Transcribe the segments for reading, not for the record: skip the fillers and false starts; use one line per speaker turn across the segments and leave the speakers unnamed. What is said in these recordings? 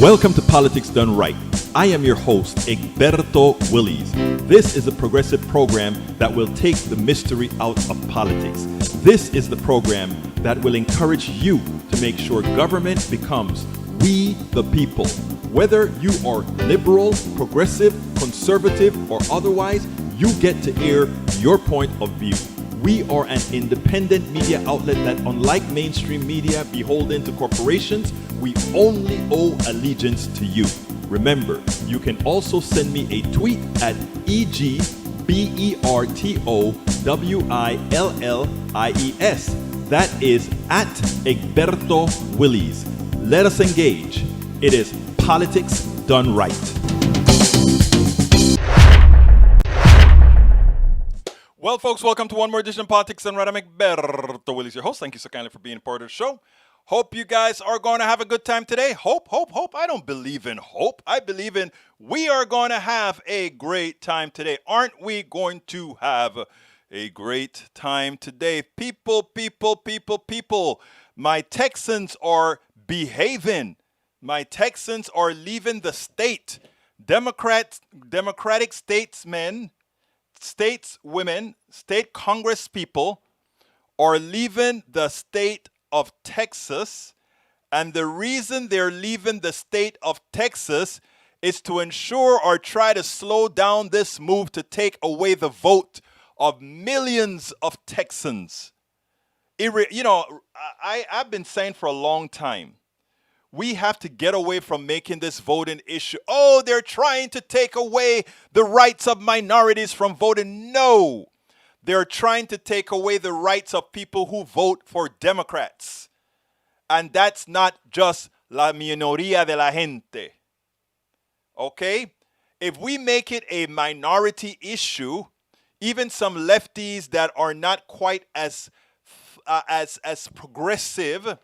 Welcome to Politics Done Right. I am your host, Egberto Willies. This is a progressive program that will take the mystery out of politics. This is the program that will encourage you to make sure government becomes we the people. Whether you are liberal, progressive, conservative, or otherwise, you get to air your point of view. We are an independent media outlet that, unlike mainstream media beholden to corporations, we only owe allegiance to you. Remember, you can also send me a tweet at EGBERTOWILLIES. That is at Egberto Willies. Let us engage. It is Politics Done Right. Well, folks, welcome to one more edition of Politics Done Right. I'm Egberto Willies, your host. Thank you so kindly for being a part of the show. Hope you guys are going to have a good time today. Hope. I don't believe in hope. I believe in we are going to have a great time today. Aren't we going to have a great time today? People. My Texans are behaving. My Texans are leaving the state. Democratic statesmen, stateswomen, state congress people are leaving the state of Texas, and the reason they're leaving the state of Texas is to ensure or try to slow down this move to take away the vote of millions of Texans. I've been saying for a long time, we have to get away from making this voting issue. Oh, they're trying to take away the rights of minorities from voting. No. They're trying to take away the rights of people who vote for Democrats. And that's not just la minoría de la gente. Okay? If we make it a minority issue, even some lefties that are not quite as progressive,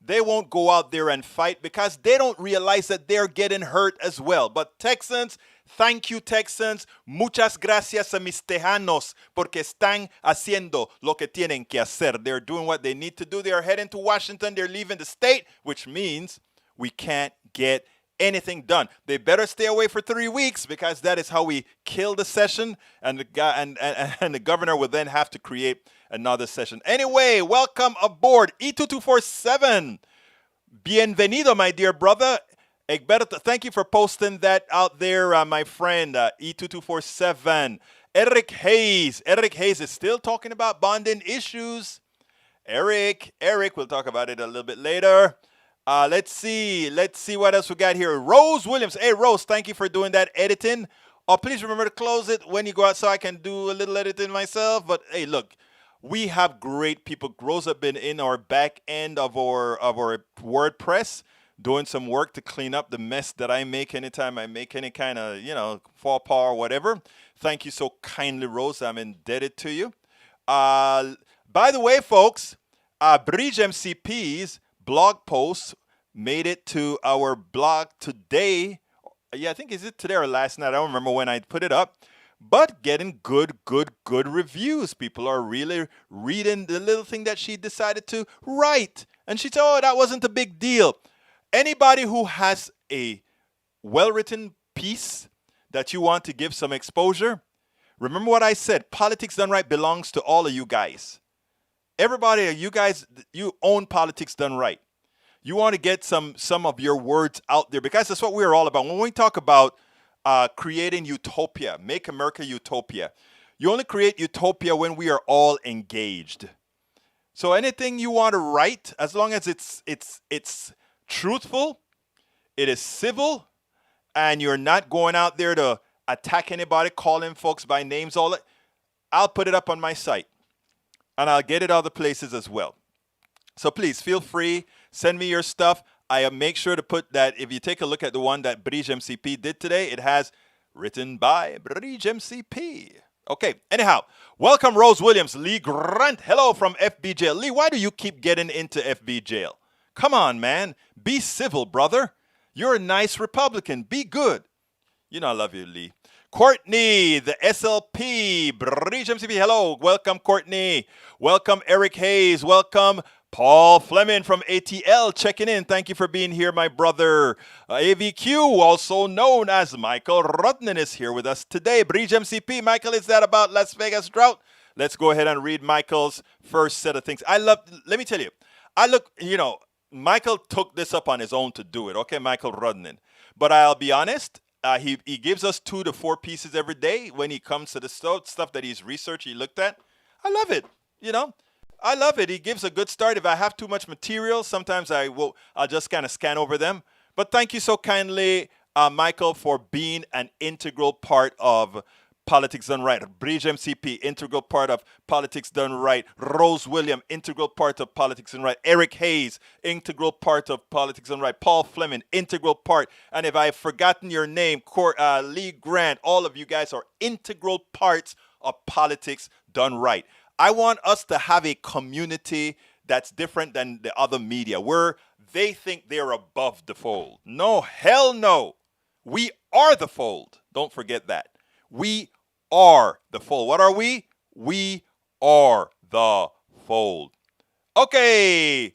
they won't go out there and fight because they don't realize that they're getting hurt as well. But Texans, thank you, Texans. Muchas gracias a mis tejanos porque están haciendo lo que tienen que hacer. They're doing what they need to do. They are heading to Washington. They're leaving the state, which means we can't get anything done. They better stay away for 3 weeks because that is how we kill the session, and the governor will then have to create another session. Anyway, welcome aboard E2247. Bienvenido, my dear brother. Egberto, thank you for posting that out there, my friend, E2247. Eric Hayes is still talking about bonding issues. Eric, we'll talk about it a little bit later. Let's see what else we got here. Rose Williams. Hey, Rose, thank you for doing that editing. Oh, please remember to close it when you go out so I can do a little editing myself. But hey, look, we have great people. Rose have been in our back end of our WordPress doing some work to clean up the mess that I make anytime I make any kind of, faux pas or whatever. Thank you so kindly, Rose. I'm indebted to you. By the way, folks, Bridge MCP's blog post made it to our blog today. Yeah, I think is it today or last night? I don't remember when I put it up. But getting good reviews. People are really reading the little thing that she decided to write. And she said, oh, that wasn't a big deal. Anybody who has a well-written piece that you want to give some exposure, remember what I said. Politics Done Right belongs to all of you guys. Everybody, you guys, you own Politics Done Right. You want to get some of your words out there because that's what we're all about. When we talk about creating utopia, make America utopia, you only create utopia when we are all engaged. So anything you want to write, as long as it's truthful, it is civil, and you're not going out there to attack anybody, calling folks by names, all that, I'll put it up on my site. And I'll get it other places as well. So please feel free. Send me your stuff. I make sure to put that. If you take a look at the one that Bridge MCP did today, it has written by Bridge MCP. Okay. Anyhow, welcome Rose Williams. Lee Grant. Hello from FB Jail. Lee, why do you keep getting into FB Jail? Come on, man. Be civil, brother. You're a nice Republican. Be good. You know I love you, Lee. Courtney, the SLP, Bridge MCP. Hello. Welcome, Courtney. Welcome, Eric Hayes. Welcome, Paul Fleming from ATL checking in. Thank you for being here, my brother. AVQ, also known as Michael Rodnan, is here with us today. Bridge MCP. Michael, is that about Las Vegas drought? Let's go ahead and read Michael's first set of things. Let me tell you, Michael took this up on his own to do it. Okay, Michael Rodnan. But I'll be honest, he gives us 2 to 4 pieces every day when he comes to the stuff that he's researched, he looked at. I love it, I love it. He gives a good start. If I have too much material, sometimes I'll just kind of scan over them. But thank you so kindly, Michael, for being an integral part of Politics Done Right. Bridge MCP, integral part of Politics Done Right. Rose William, integral part of Politics Done Right. Eric Hayes, integral part of Politics Done Right. Paul Fleming, integral part. And if I've forgotten your name, Lee Grant, all of you guys are integral parts of Politics Done Right. I want us to have a community that's different than the other media, where they think they're above the fold. No, hell no. We are the fold. Don't forget that. We are the fold. What are we? We are the fold. Okay.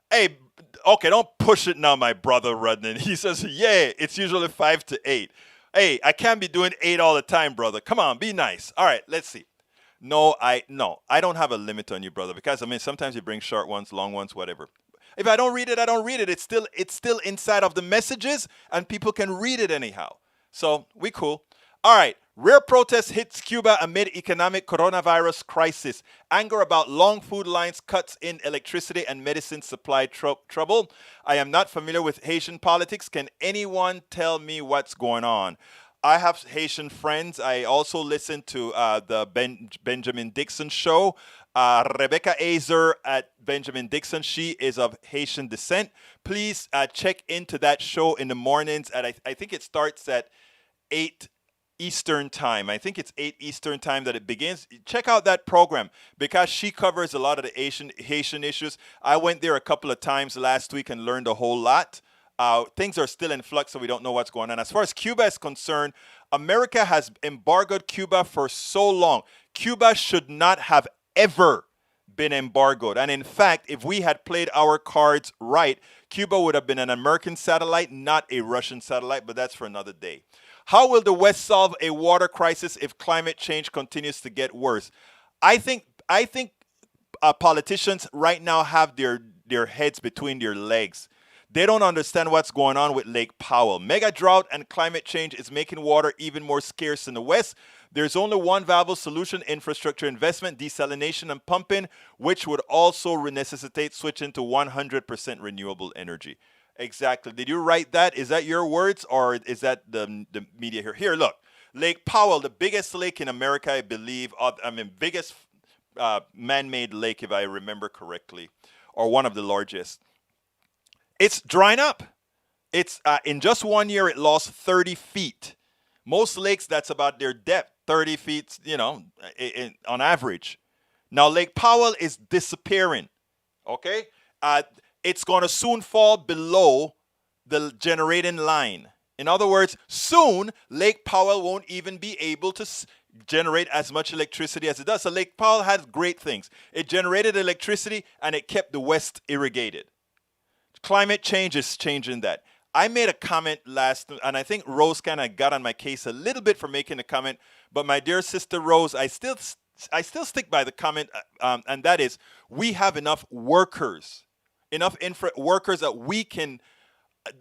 Hey, okay, don't push it now, my brother Rudnan. He says, yeah, it's usually 5 to 8. Hey, I can't be doing 8 all the time, brother. Come on, be nice. All right, let's see. No, I don't have a limit on you, brother, because sometimes you bring short ones, long ones, whatever. If I don't read it, I don't read it. It's still inside of the messages, and people can read it anyhow. So we cool. All right. Rare protest hits Cuba amid economic coronavirus crisis. Anger about long food lines, cuts in electricity and medicine supply trouble. I am not familiar with Haitian politics. Can anyone tell me what's going on? I have Haitian friends. I also listen to the Benjamin Dixon show. Rebecca Azer at Benjamin Dixon. She is of Haitian descent. Please check into that show in the mornings. I think it starts at 8 Eastern time. I think it's 8 Eastern time that it begins. Check out that program because she covers a lot of the Haitian issues. I went there a couple of times last week and learned a whole lot. Things are still in flux, so we don't know what's going on. As far as Cuba is concerned, America has embargoed Cuba for so long. Cuba should not have ever been embargoed. And in fact, if we had played our cards right, Cuba would have been an American satellite, not a Russian satellite, but that's for another day. How will the West solve a water crisis if climate change continues to get worse? I think politicians right now have their heads between their legs. They don't understand what's going on with Lake Powell. Mega drought and climate change is making water even more scarce in the West. There's only one viable solution: infrastructure investment, desalination, and pumping, which would also necessitate switching to 100% renewable energy. Exactly. Did you write that? Is that your words, or is that the media here? Here, look. Lake Powell, the biggest lake in America, I believe. Biggest man-made lake, if I remember correctly, or one of the largest. It's drying up. It's in just 1 year, it lost 30 feet. Most lakes, that's about their depth, 30 feet, on average. Now, Lake Powell is disappearing, okay? It's going to soon fall below the generating line. In other words, soon, Lake Powell won't even be able to generate as much electricity as it does. So Lake Powell has great things. It generated electricity, and it kept the West irrigated. Climate change is changing that. I made a comment and I think Rose kind of got on my case a little bit for making a comment. But my dear sister Rose, I still stick by the comment, and that is, we have enough workers, workers that we can.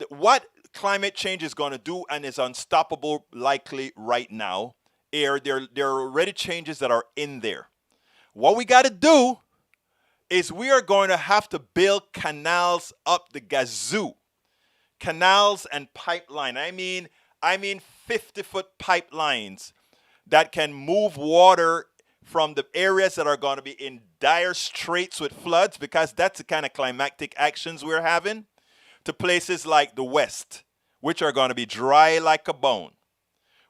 What climate change is going to do, and is unstoppable likely right now, there are already changes that are in there. What we got to do is we are going to have to build canals up the gazoo. Canals and pipeline. I mean 50-foot pipelines that can move water from the areas that are going to be in dire straits with floods, because that's the kind of climactic actions we're having, to places like the West, which are going to be dry like a bone.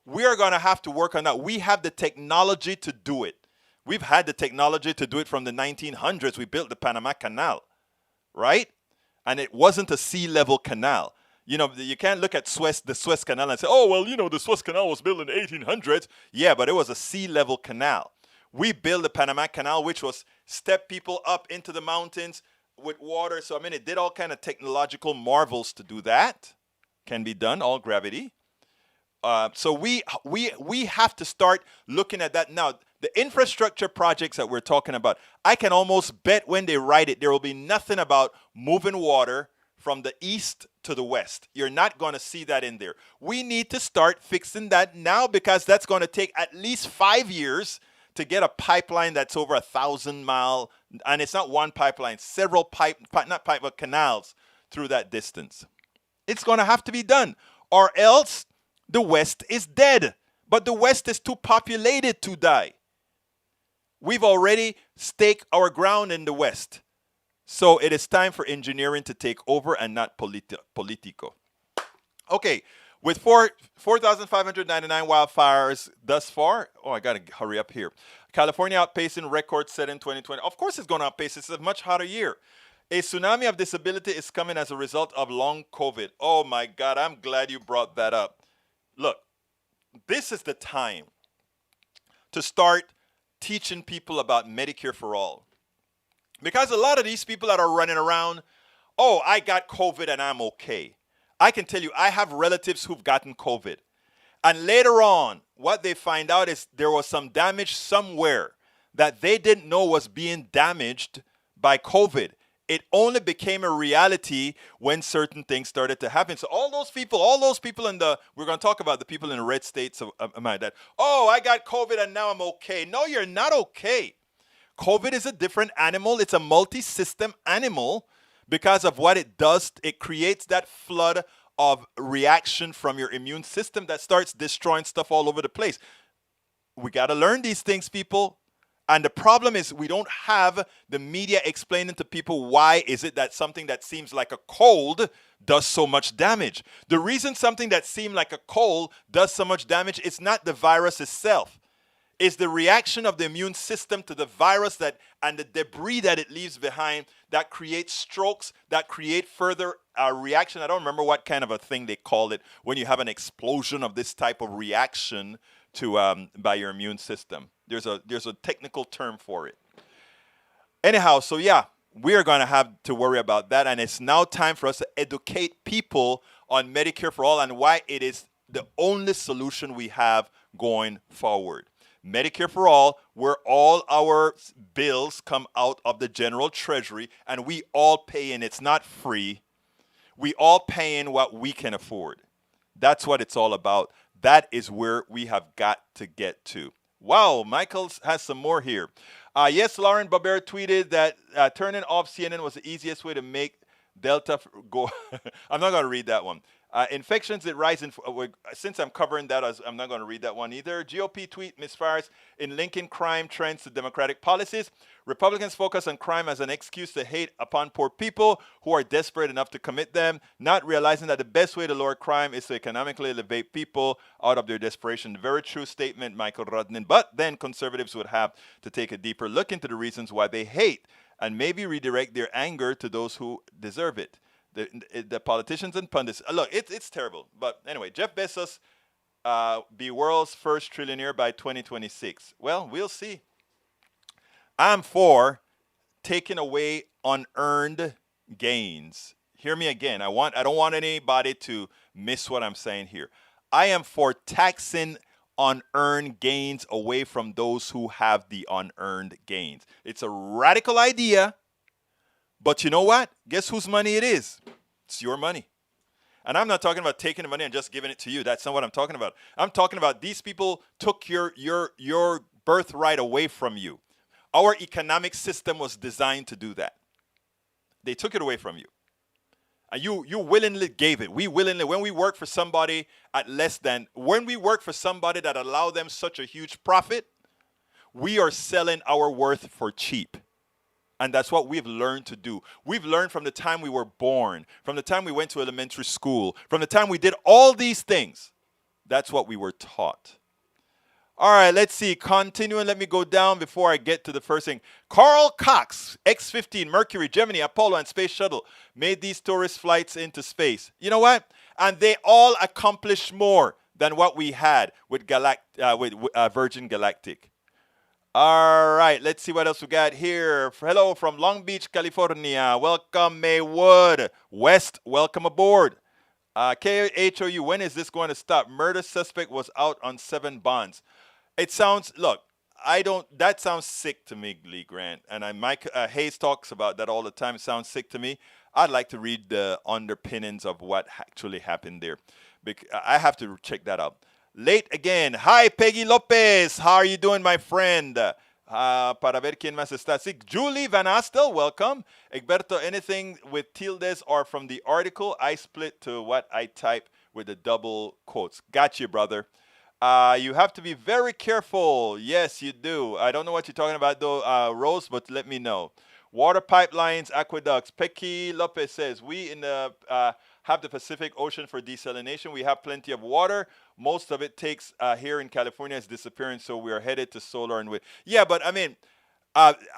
We are going to have to work on that. We have the technology to do it. We've had the technology to do it from the 1900s. We built the Panama Canal, right? And it wasn't a sea level canal. You can't look at the Suez Canal and say, oh, well, the Suez Canal was built in the 1800s. Yeah, but it was a sea level canal. We built the Panama Canal, which was step people up into the mountains, with water. So, I mean, it did all kind of technological marvels to do that. Can be done, all gravity. So we have to start looking at that now. The infrastructure projects that we're talking about, I can almost bet when they write it, there will be nothing about moving water from the east to the west. You're not going to see that in there. We need to start fixing that now because that's going to take at least 5 years to get a pipeline that's over 1,000 mile, and it's not one pipeline, several canals through that distance. It's going to have to be done, or else the West is dead. But the West is too populated to die. We've already staked our ground in the West. So it is time for engineering to take over and not politico. Okay, with 4,599 wildfires thus far. Oh, I got to hurry up here. California outpacing record set in 2020. Of course it's going to outpace. It's a much hotter year. A tsunami of disability is coming as a result of long COVID. Oh my God, I'm glad you brought that up. Look, this is the time to start teaching people about Medicare for All. Because a lot of these people that are running around, oh, I got COVID and I'm okay. I can tell you, I have relatives who've gotten COVID. And later on, what they find out is there was some damage somewhere that they didn't know was being damaged by COVID. It only became a reality when certain things started to happen. So all those people in the, we're going to talk about the people in the red states of that, oh, I got COVID and now I'm okay. No, you're not okay. COVID is a different animal. It's a multi-system animal because of what it does. It creates that flood of reaction from your immune system that starts destroying stuff all over the place. We got to learn these things, people. And the problem is we don't have the media explaining to people why is it that something that seems like a cold does so much damage. The reason something that seemed like a cold does so much damage is not the virus itself. It's the reaction of the immune system to the virus that and the debris that it leaves behind that creates strokes, that create further reaction. I don't remember what kind of a thing they call it when you have an explosion of this type of reaction to by your immune system. There's a technical term for it. Anyhow, so yeah, we are going to have to worry about that, and it's now time for us to educate people on Medicare for All and why it is the only solution we have going forward. Medicare for All, where all our bills come out of the general treasury and we all pay in. It's not free. We all pay in what we can afford. That's what it's all about. That is where we have got to get to. Wow, Michael has some more here. Yes, Lauren Baber tweeted that turning off CNN was the easiest way to make Delta go. I'm not going to read that one. Infections that rise in, since I'm covering that, I'm not going to read that one either. GOP tweet misfires in linking crime trends to Democratic policies. Republicans focus on crime as an excuse to hate upon poor people who are desperate enough to commit them, not realizing that the best way to lower crime is to economically elevate people out of their desperation. Very true statement, Michael Rodnin. But then conservatives would have to take a deeper look into the reasons why they hate and maybe redirect their anger to those who deserve it. The politicians and pundits. Look, it's terrible. But anyway, Jeff Bezos be world's first trillionaire by 2026. Well, we'll see. I'm for taking away unearned gains. Hear me again. I don't want anybody to miss what I'm saying here. I am for taxing unearned gains away from those who have the unearned gains. It's a radical idea. But you know what? Guess whose money it is? It's your money. And I'm not talking about taking the money and just giving it to you. That's not what I'm talking about. I'm talking about these people took your birthright away from you. Our economic system was designed to do that. They took it away from you. And you willingly gave it. We willingly, when we work for somebody when we work for somebody that allow them such a huge profit, we are selling our worth for cheap. And that's what we've learned to do. We've learned from the time we were born, from the time we went to elementary school, from the time we did all these things. That's what we were taught. All right, let's see. Continuing, let me go down before I get to the first thing. Carl Cox, X-15, Mercury, Gemini, Apollo, and Space Shuttle made these tourist flights into space. You know what? And they all accomplished more than what we had with Virgin Galactic. All right, let's see what else we got here. Hello from Long Beach, California. Welcome, Maywood. West, welcome aboard. KHOU, when is this going to stop? Murder suspect was out on 7 bonds. It sounds, look, that sounds sick to me, Lee Grant. And Mike Hayes talks about that all the time. It sounds sick to me. I'd like to read the underpinnings of what actually happened there. I have to check that out. Late again. Hi, Peggy Lopez. How are you doing, my friend? Para ver quién más está. Sí, Julie Van Astel, welcome. Egberto, anything with tildes or from the article, I split to what I type with the double quotes. Got you, brother. You have to be very careful. Yes, you do. I don't know what you're talking about, though, Rose, but let me know. Water pipelines, aqueducts. Peggy Lopez says, we have the Pacific Ocean for desalination. We have plenty of water. Most of it takes here in California is disappearing, so we are headed to solar and wind. Yeah, but I mean,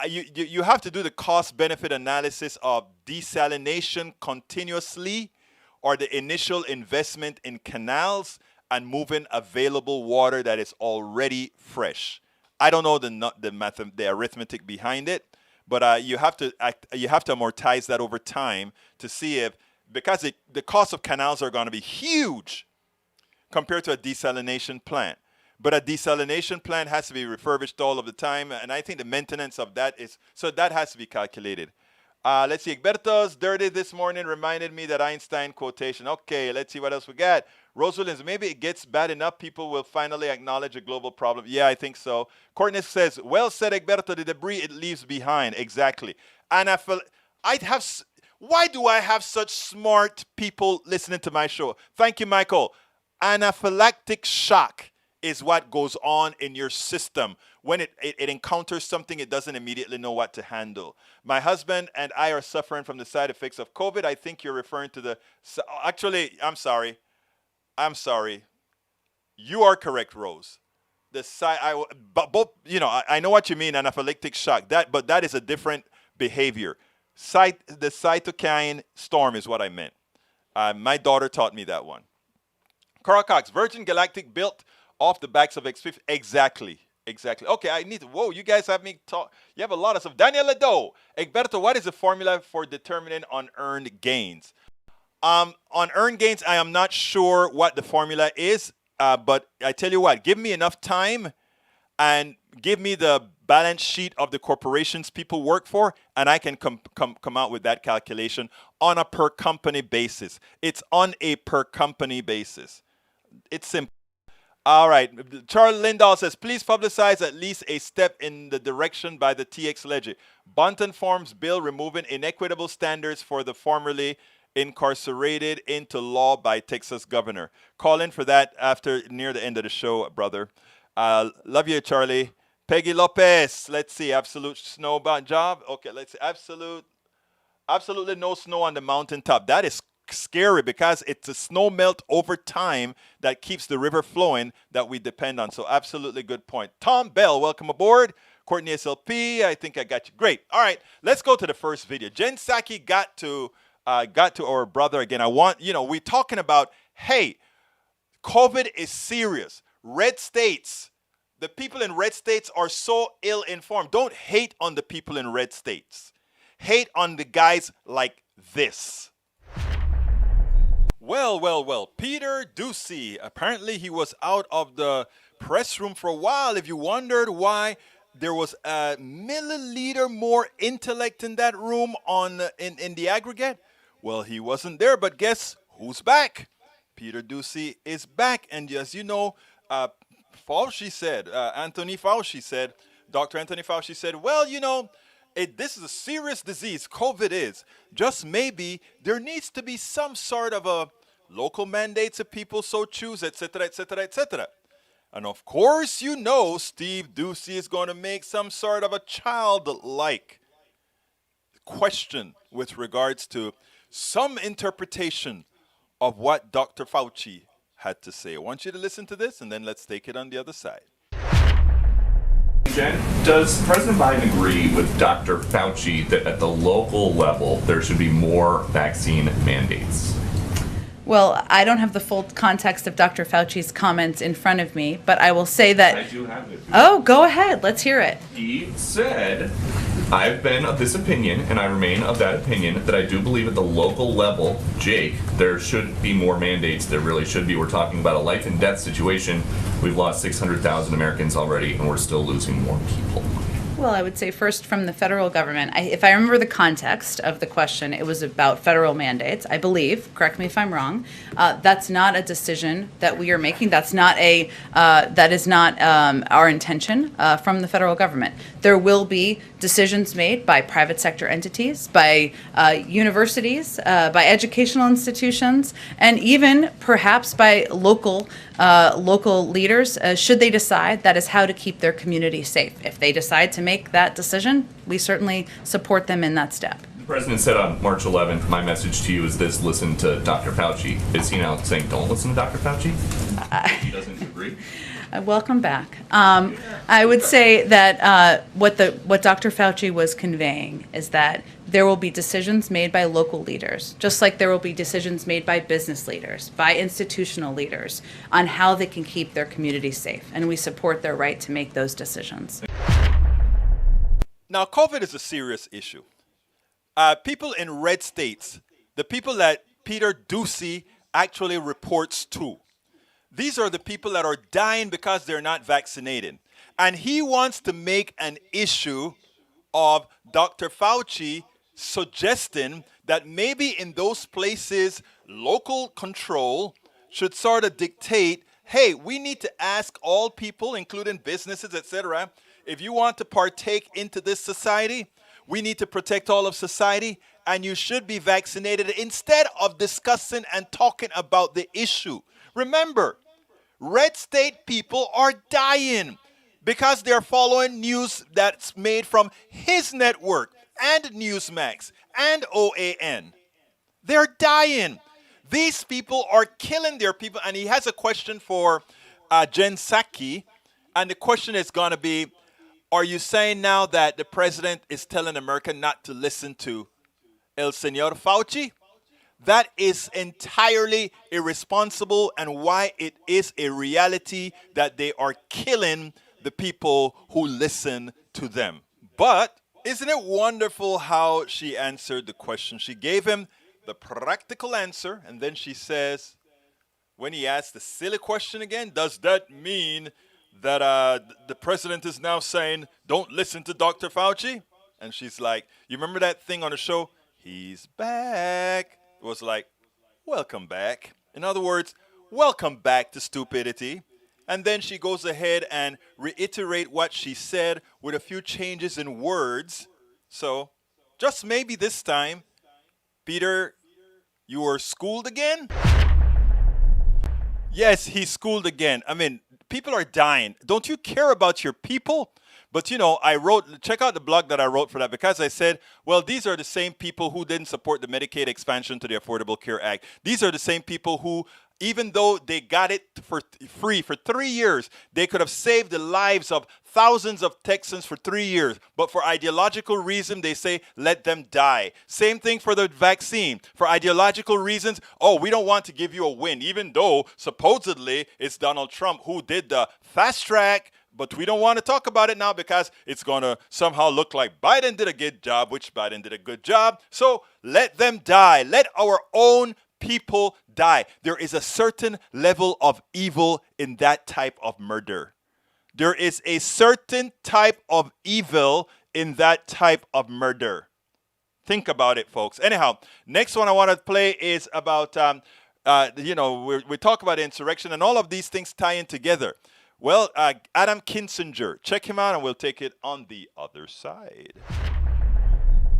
you have to do the cost-benefit analysis of desalination continuously or the initial investment in canals and moving available water that is already fresh. I don't know the arithmetic behind it, but you have to amortize that over time to see if, because the cost of canals are going to be huge compared to a desalination plant. But a desalination plant has to be refurbished all of the time, and I think the maintenance of that that has to be calculated. Let's see, Egberto's dirty this morning reminded me that Einstein quotation. Okay, let's see what else we got. Rose Williams, maybe it gets bad enough, people will finally acknowledge a global problem. Yeah, I think so. Courtney says, well said, Egberto, the debris it leaves behind. Exactly. And why do I have such smart people listening to my show? Thank you, Michael. Anaphylactic shock is what goes on in your system when it encounters something it doesn't immediately know what to handle. My husband and I are suffering from the side effects of COVID. I think you're referring to actually, I'm sorry. You are correct, Rose. Both, I know what you mean, anaphylactic shock. But that is a different behavior. The cytokine storm is what I meant. My daughter taught me that one. Carl Cox, Virgin Galactic built off the backs of X50. Exactly. Okay, you guys have me talk. You have a lot of stuff. Daniel Ledo, Egberto, what is the formula for determining unearned gains? On earned gains, I am not sure what the formula is, but I tell you what, give me enough time and give me the balance sheet of the corporations people work for, and I can come out with that calculation on a per company basis. It's on a per company basis. It's simple. All right. Charles Lindahl says, please publicize at least a step in the direction by the TX Ledger. Bunton forms bill removing inequitable standards for the formerly incarcerated into law by Texas governor. Call in for that near the end of the show, brother. Love you, Charlie. Peggy Lopez. Let's see. Absolute snow job. Okay, let's see. Absolutely no snow on the mountaintop. That is scary because it's a snow melt over time that keeps the river flowing that we depend on. So absolutely good point. Tom Bell, welcome aboard. Courtney SLP, I think I got you. Great. All right, let's go to the first video. Jen Psaki got to our brother again. We're talking about, hey, COVID is serious. Red states, the people in red states are so ill-informed. Don't hate on the people in red states. Hate on the guys like this. Well, Peter Doocy. Apparently he was out of the press room for a while. If you wondered why there was a milliliter more intellect in that room in the aggregate, well, he wasn't there, but guess who's back? Peter Doocy is back. And as you know, Fauci said, Dr. Anthony Fauci said, well, this is a serious disease, COVID is. Just maybe there needs to be some sort of a local mandates if people so choose, etc., etc., etc. And of course, Steve Doocy is going to make some sort of a childlike question with regards to some interpretation of what Dr. Fauci had to say. I want you to listen to this, and then let's take it on the other side.
Jen, does President Biden agree with Dr. Fauci that at the local level there should be more vaccine mandates?
Well, I don't have the full context of Dr. Fauci's comments in front of me, but I will say that...
I do have it.
Oh, go ahead. Let's hear it.
He said, I've been of this opinion, and I remain of that opinion, that I do believe at the local level, Jake, there should be more mandates. There really should be. We're talking about a life and death situation. We've lost 600,000 Americans already, and we're still losing more people.
Well, I would say first from the federal government. If I remember the context of the question, it was about federal mandates, I believe. Correct me if I'm wrong. That's not a decision that we are making. That is not our intention from the federal government. There will be decisions made by private sector entities, by universities, by educational institutions, and even perhaps by local leaders, should they decide that is how to keep their community safe. If they decide to make that decision, we certainly support them in that step.
The president said on March 11th, my message to you is this: listen to Dr. Fauci. Is he now saying don't listen to Dr. Fauci? He doesn't agree?
Welcome back. I would say that what Dr. Fauci was conveying is that there will be decisions made by local leaders, just like there will be decisions made by business leaders, by institutional leaders, on how they can keep their communities safe. And we support their right to make those decisions.
Now, COVID is a serious issue. People in red states, the people that Peter Doocy actually reports to, these are the people that are dying because they're not vaccinated. And he wants to make an issue of Dr. Fauci suggesting that maybe in those places, local control should sort of dictate, hey, we need to ask all people, including businesses, etc., if you want to partake into this society, we need to protect all of society, and you should be vaccinated instead of discussing and talking about the issue. Remember, red state people are dying because they're following news that's made from his network and Newsmax and OAN. They're dying. These people are killing their people. And he has a question for Jen Psaki. And the question is going to be, are you saying now that the president is telling America not to listen to El Señor Fauci? That is entirely irresponsible, and why it is a reality that they are killing the people who listen to them. But isn't it wonderful how she answered the question? She gave him the practical answer, and then she says, when he asked the silly question again, does that mean that the president is now saying, don't listen to Dr. Fauci? And she's like, you remember that thing on the show? He's back. It was like, welcome back. In other words, welcome back to stupidity. And then she goes ahead and reiterate what she said with a few changes in words. So just maybe this time, Peter, you were schooled again? Yes, he's schooled again. I mean, people are dying. Don't you care about your people? But, you know, check out the blog that I wrote for that, because I said, well, these are the same people who didn't support the Medicaid expansion to the Affordable Care Act. These are the same people who, even though they got it for free for 3 years, they could have saved the lives of thousands of Texans for 3 years. But for ideological reason, they say, let them die. Same thing for the vaccine. For ideological reasons, oh, we don't want to give you a win, even though supposedly it's Donald Trump who did the fast track. But we don't want to talk about it now because it's going to somehow look like Biden did a good job, which Biden did a good job. So let them die. Let our own people die. There is a certain level of evil in that type of murder. There is a certain type of evil in that type of murder. Think about it, folks. Anyhow, next one I want to play is about, we talk about insurrection, and all of these things tie in together. Well, Adam Kinzinger, check him out and we'll take it on the other side.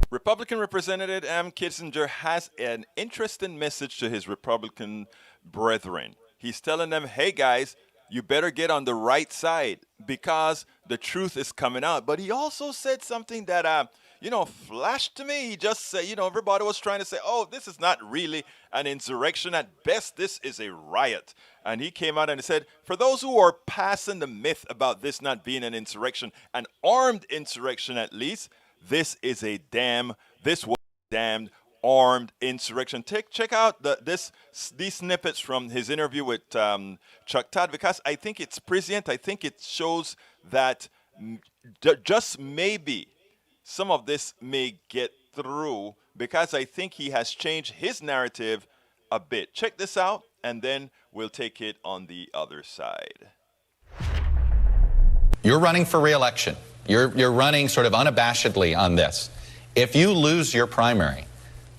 Republican Representative Adam Kinzinger has an interesting message to his Republican brethren. He's telling them, hey guys, you better get on the right side because the truth is coming out. But he also said something that, flashed to me. He just said, everybody was trying to say, oh, this is not really an insurrection. At best, this is a riot. And he came out and he said, for those who are passing the myth about this not being an insurrection, an armed insurrection at least, this was a damned armed insurrection. Check out these snippets from his interview with Chuck Todd, because I think it's prescient. I think it shows that just maybe some of this may get through, because I think he has changed his narrative a bit. Check this out, and then we'll take it on the other side.
You're running for re-election. You're running sort of unabashedly on this. If you lose your primary,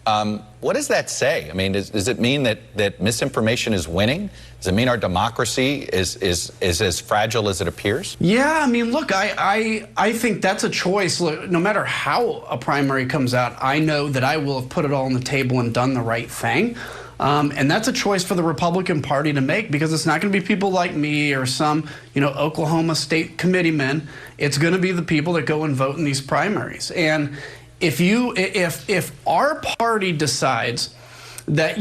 what does that say? I mean, does it mean that misinformation is winning? Does it mean our democracy is as fragile as it appears?
Yeah, I mean, look, I think that's a choice. Look, no matter how a primary comes out, I know that I will have put it all on the table and done the right thing. And that's a choice for the Republican Party to make, because it's not going to be people like me or some, Oklahoma state committeemen. It's going to be the people that go and vote in these primaries. And if our party decides that,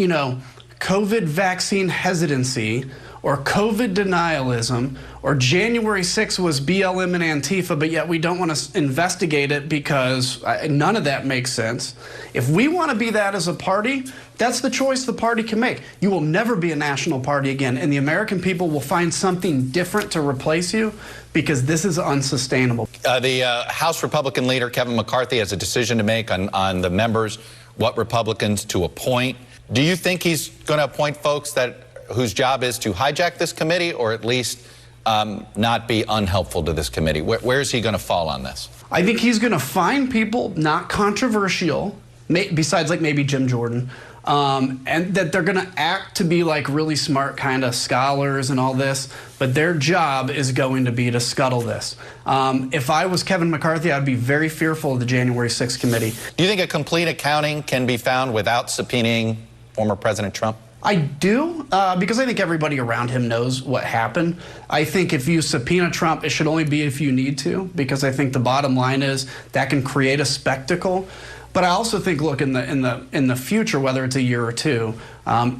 COVID vaccine hesitancy or COVID denialism or January 6th was BLM and Antifa, but yet we don't want to investigate it because none of that makes sense. If we want to be that as a party, that's the choice the party can make. You will never be a national party again, and the American people will find something different to replace you, because this is unsustainable.
The House Republican leader, Kevin McCarthy, has a decision to make on the members, what Republicans to appoint. Do you think he's going to appoint folks whose job is to hijack this committee, or at least not be unhelpful to this committee? Where is he going to fall on this?
I think he's going to find people not controversial, besides like maybe Jim Jordan, and that they're going to act to be like really smart kind of scholars and all this, but their job is going to be to scuttle this. If I was Kevin McCarthy, I'd be very fearful of the January 6th committee.
Do you think a complete accounting can be found without subpoenaing former President Trump?
I do, because I think everybody around him knows what happened. I think if you subpoena Trump, it should only be if you need to, because I think the bottom line is that can create a spectacle. But I also think, look, in the future, whether it's a year or two,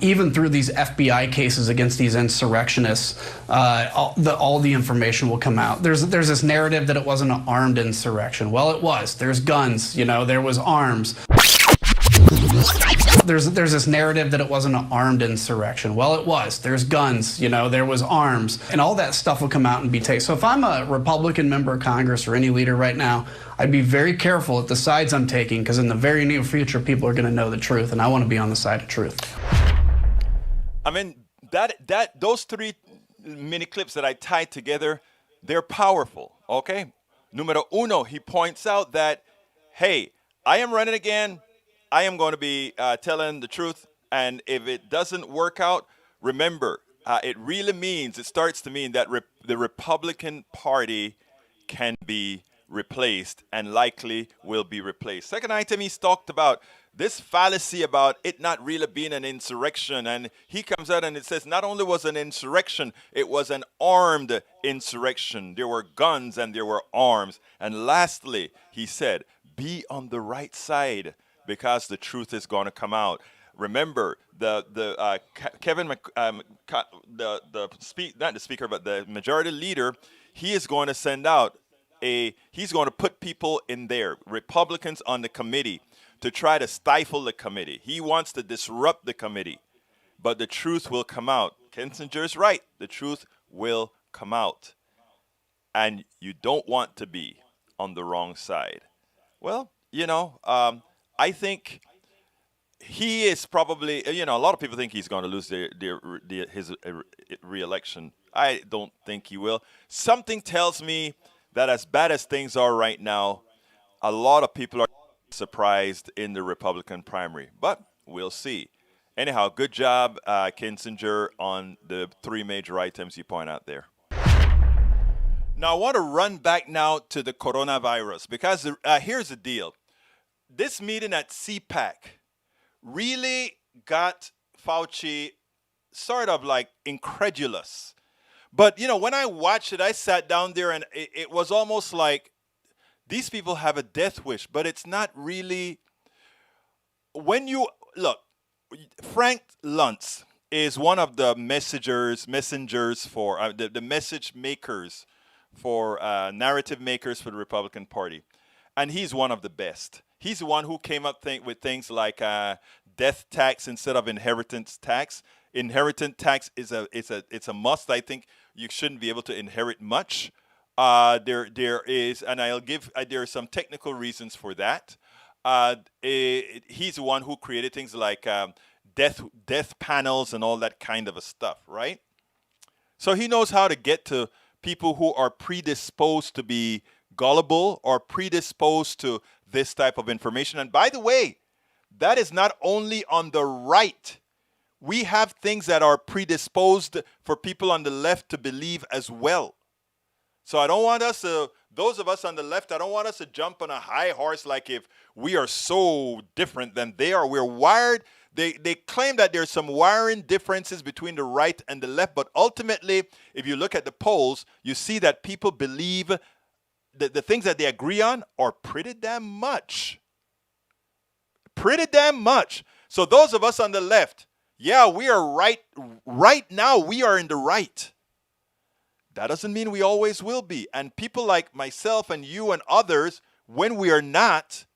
even through these FBI cases against these insurrectionists, all the information will come out. There's this narrative that it wasn't an armed insurrection. Well, it was. There's guns. There was arms. There's this narrative that it wasn't an armed insurrection. Well, it was. There's guns. There was arms, and all that stuff will come out and be taken. So if I'm a Republican member of Congress or any leader right now, I'd be very careful at the sides I'm taking, because in the very near future, people are going to know the truth, and I want to be on the side of truth.
I mean, those three mini clips that I tied together, they're powerful. Okay, numero uno, he points out that, hey, I am running again. I am going to be telling the truth, and if it doesn't work out, remember, it starts to mean that the Republican Party can be replaced, and likely will be replaced. Second item, he's talked about this fallacy about it not really being an insurrection, and he comes out and it says not only was an insurrection, it was an armed insurrection. There were guns and there were arms. And lastly, he said, be on the right side, because the truth is going to come out. Remember, the majority leader, he is going to send out he's going to put people in there, Republicans on the committee, to try to stifle the committee. He wants to disrupt the committee, but the truth will come out. Kissinger is right. The truth will come out, and you don't want to be on the wrong side. Well, I think he is probably, a lot of people think he's going to lose his re-election. I don't think he will. Something tells me that as bad as things are right now, a lot of people are surprised in the Republican primary. But we'll see. Anyhow, good job, Kissinger, on the three major items you point out there. Now, I want to run back now to the coronavirus, because here's the deal. This meeting at CPAC really got Fauci sort of like incredulous. But, when I watched it, I sat down there and it was almost like these people have a death wish, but it's not really. When you look, Frank Luntz is one of the messengers for the message makers for narrative makers for the Republican Party. And he's one of the best. He's the one who came up with things like death tax instead of inheritance tax. Inheritance tax is a must. I think you shouldn't be able to inherit much. There is, and there are some technical reasons for that. He's the one who created things like death panels and all that kind of a stuff, right? So he knows how to get to people who are predisposed to be gullible or predisposed to this type of information. And by the way, that is not only on the right. We have things that are predisposed for people on the left to believe as well. So I don't want us to, those of us on the left, I don't want us to jump on a high horse like if we are so different than they are. We're wired. They claim that there's some wiring differences between the right and the left, but ultimately, if you look at the polls, you see that people believe that the things that they agree on are pretty damn much. Pretty damn much. So those of us on the left, yeah, we are right. Right now, we are in the right. That doesn't mean we always will be. And people like myself and you and others, when we are not,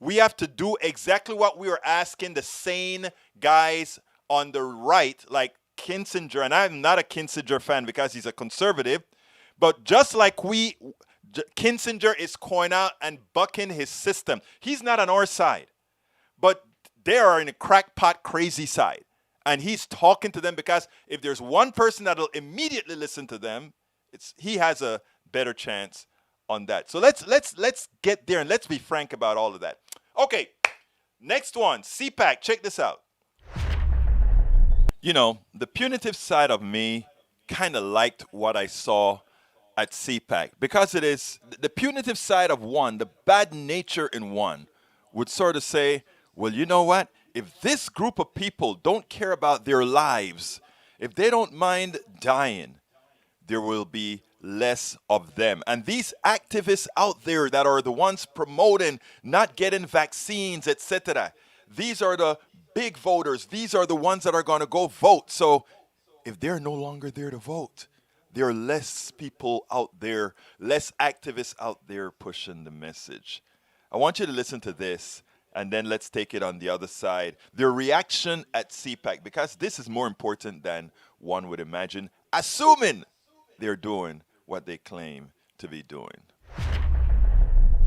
we have to do exactly what we are asking the sane guys on the right, like Kissinger. And I'm not a Kissinger fan because he's a conservative. But just like Kissinger is going out and bucking his system. He's not on our side. But they are in a crackpot crazy side. And he's talking to them because if there's one person that'll immediately listen to them, he has a better chance on that. So let's get there and let's be frank about all of that. Okay, next one, CPAC. Check this out. You know, the punitive side of me kind of liked what I saw at CPAC because it is the punitive side of one, the bad nature in one, would sort of say, well, you know what? If this group of people don't care about their lives, if they don't mind dying, there will be less of them. And these activists out there that are the ones promoting not getting vaccines, etc., these are the big voters. These are the ones that are going to go vote. So if they're no longer there to vote, there are less people out there, less activists out there pushing the message. I want you to listen to this, and then let's take it on the other side. Their reaction at CPAC, because this is more important than one would imagine, assuming they're doing what they claim to be doing.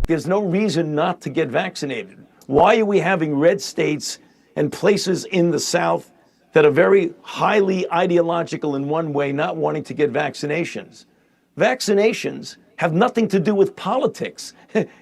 There's no reason not to get vaccinated. Why are we having red states and places in the South that are very highly ideological in one way, not wanting to get vaccinations? Vaccinations have nothing to do with politics.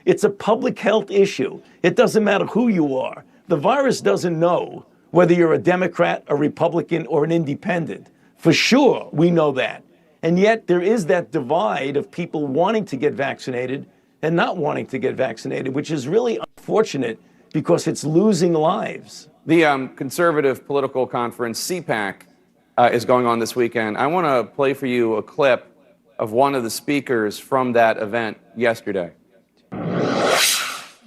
It's a public health issue. It doesn't matter who you are. The virus doesn't know whether you're a Democrat, a Republican, or an independent. For sure, we know that. And yet there is that divide of people wanting to get vaccinated and not wanting to get vaccinated, which is really unfortunate because it's losing lives.
The conservative political conference, CPAC, is going on this weekend. I want to play for you a clip of one of the speakers from that event yesterday.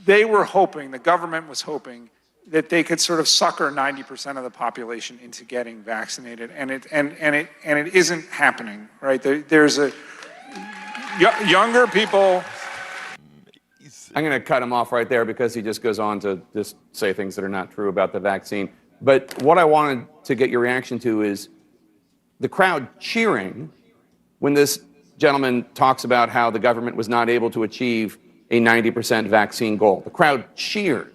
They were hoping, the government was hoping, that they could sort of sucker 90% of the population into getting vaccinated, and it isn't happening, right? There's younger people.
I'm going to cut him off right there because he just goes on to just say things that are not true about the vaccine. But what I wanted to get your reaction to is the crowd cheering when this gentleman talks about how the government was not able to achieve a 90% vaccine goal. The crowd cheers.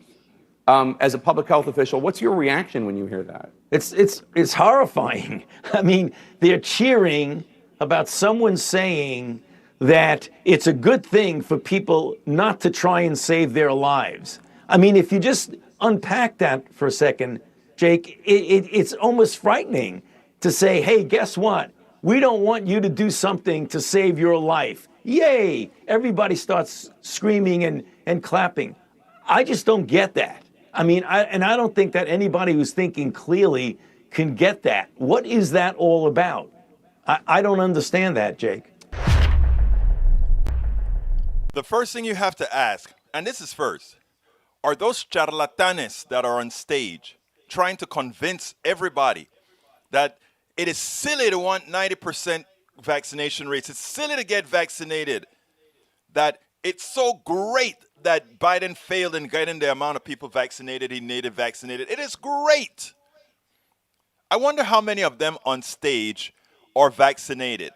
As a public health official, what's your reaction when you hear that?
It's horrifying. I mean, they're cheering about someone saying that it's a good thing for people not to try and save their lives. I mean, if you just unpack that for a second, Jake, it's almost frightening to say, hey, guess what? We don't want you to do something to save your life. Yay! Everybody starts screaming and clapping. I just don't get that. I mean, I don't think that anybody who's thinking clearly can get that. What is that all about? I don't understand that, Jake.
The first thing you have to ask, and this is first, are those charlatanes that are on stage trying to convince everybody that it is silly to want 90% vaccination rates, it's silly to get vaccinated, that It's so great that Biden failed in getting the amount of people vaccinated he needed vaccinated. It is great. I wonder how many of them on stage are vaccinated.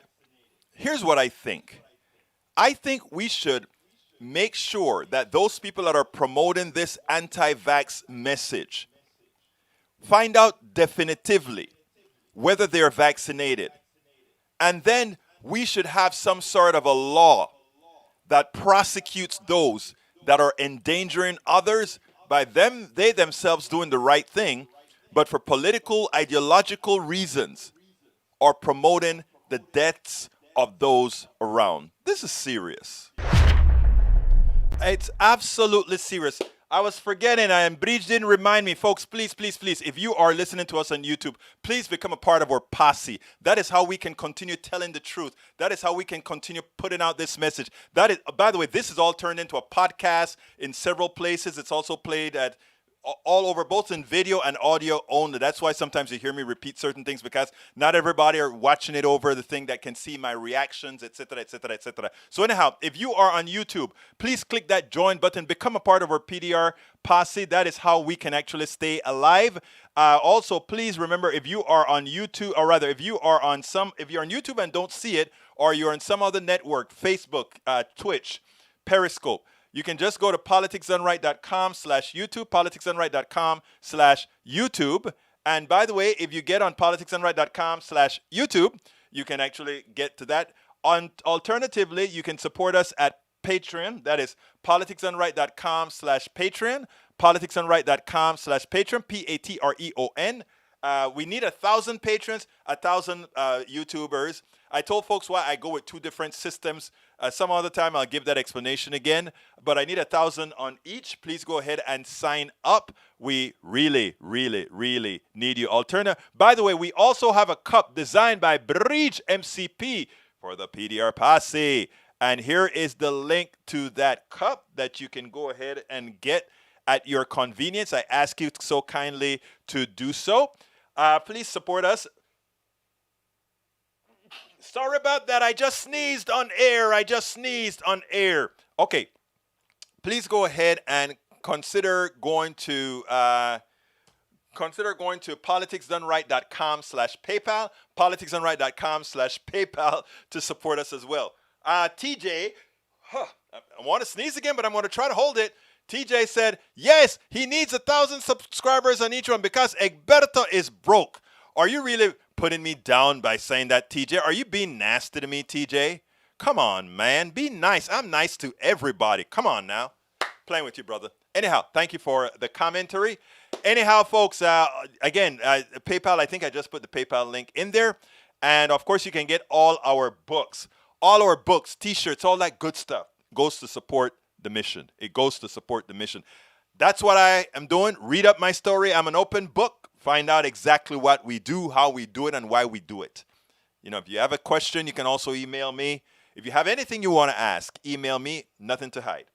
Here's what I think. I think we should make sure that those people that are promoting this anti-vax message find out definitively whether they're vaccinated. And then we should have some sort of a law that prosecutes those that are endangering others by they themselves doing the right thing, but for political, ideological reasons are promoting the deaths of those around. This is serious. It's absolutely serious. I was forgetting, and Bridge didn't remind me. Folks, please, if you are listening to us on YouTube, please become a part of our posse. That is how we can continue telling the truth. That is how we can continue putting out this message. That is, by the way, this is all turned into a podcast in several places. It's also played at all over, both in video and audio only. That's why sometimes you hear me repeat certain things, because not everybody are watching it over the thing that can see my reactions, etc., etc., etc. So anyhow, if you are on YouTube, please click that join button, become a part of our PDR posse. That is how we can actually stay alive. Also, please remember, if you are on YouTube, or rather, if you're on YouTube and don't see it, or you're on some other network, Facebook, Twitch, Periscope, you can just go to politicsdoneright.com/YouTube, politicsdoneright.com/YouTube. And by the way, if you get on politicsdoneright.com/YouTube, you can actually get to that. Alternatively, you can support us at Patreon. That is politicsdoneright.com/Patreon, politicsdoneright.com/Patreon, Patreon. We need 1,000 patrons, 1,000 YouTubers. I told folks why I go with two different systems. Some other time I'll give that explanation again. But I need 1,000 on each. Please go ahead and sign up. We really, really, really need you. By the way, we also have a cup designed by Bridge MCP for the PDR Posse. And here is the link to that cup that you can go ahead and get at your convenience. I ask you so kindly to do so. Please support us. Sorry about that. I just sneezed on air. Okay. Please go ahead and consider going to politicsdoneright.com/PayPal, politicsdoneright.com/PayPal to support us as well. TJ, I want to sneeze again, but I'm going to try to hold it. TJ said, yes, he needs 1,000 subscribers on each one because Egberto is broke. Are you really putting me down by saying that, TJ? Are you being nasty to me, TJ? Come on, man. Be nice. I'm nice to everybody. Come on now. Playing with you, brother. Anyhow, thank you for the commentary. Anyhow, folks, again, PayPal, I think I just put the PayPal link in there. And, of course, you can get all our books. All our books, T-shirts, all that good stuff goes to support the mission. It goes to support the mission. That's what I am doing. Read up my story. I'm an open book. Find out exactly what we do, how we do it, and why we do it. You know, if you have a question, you can also email me. If you have anything you want to ask, email me. Nothing to hide.